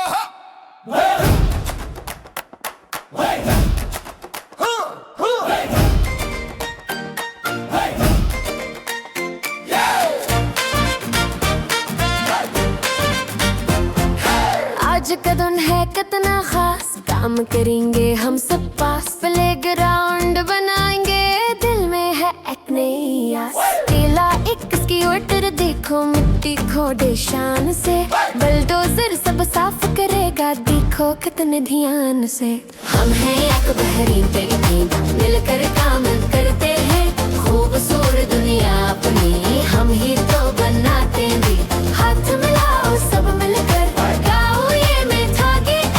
आज का दिन है कितना खास, काम करेंगे हम सब पास, प्लेग्राउंड बनाएंगे, दिल में है एक नई आस। केला एक इसकी ओटर देखो, मिट्टी खोदे शान से, बुलडोजर सब साफ करेगा, देखो कितने ध्यान से। हम हैं एक बेहतरीन टीम, मिलकर काम करते हैं, खूबसूरत दुनिया अपनी हम ही तो बनाते हैं। हाथ मिलाओ सब मिलकर, गाओ ये मीठा गीत,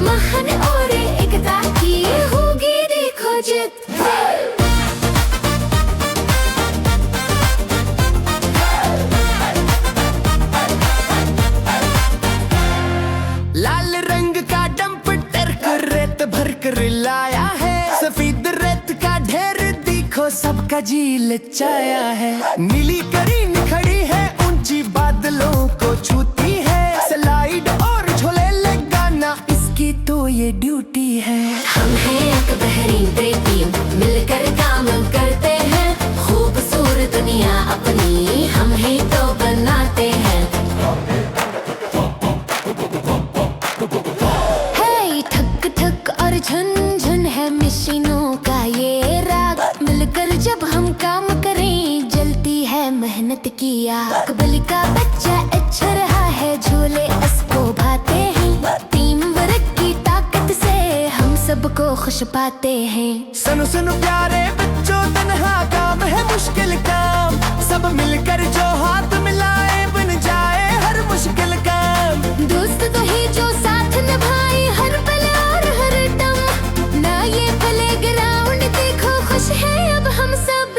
महान और एकता की होगी देखो जीत। लाल रंग का डंपर कर रेत भर कर लाया है, सफेद रेत का ढेर देखो सबका जी लचाया है। नीली करीन खड़ी है, ऊंची बादलों को छूती है, स्लाइड और झोले लगाना इसकी तो ये ड्यूटी है। हम हैं एक बेहतरीन टीम, मिलकर काम करते हैं, खूबसूरत दुनिया अपनी हम ही तो बनाते हैं। झन झन है मशीनों का ये राग, मिलकर जब हम काम करें जलती है मेहनत की आग। बलि का बच्चा अच्छा रहा है, झोले इसको भाते हैं, टीम वर्क की ताकत से हम सबको खुश पाते हैं। सुनो सुनो प्यारे बच्चों, तन्हा काम है मुश्किल काम, सब मिलकर जो हाथ मिलाए बन जाए हर मुश्किल काम। दोस्त तो ही जो साथ निभाए हर पल और हर दम, ना ये प्लेग्राउंड देखो खुश है अब हम सब।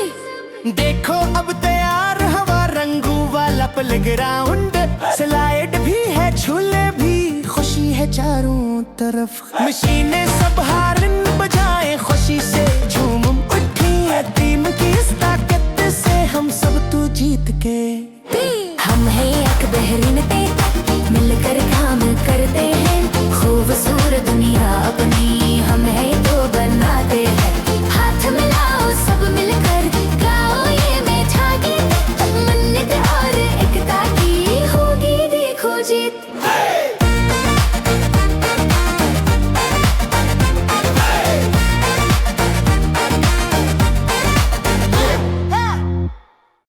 देखो अब तैयार हवा रंगों वाला प्लेग्राउंड, स्लाइड भी है झूले भी, खुशी है चारों तरफ। मशीनें सब हारन बजाए खुशी से झूम उठी है, टीम की इस ताकत से हम सब तो जीत के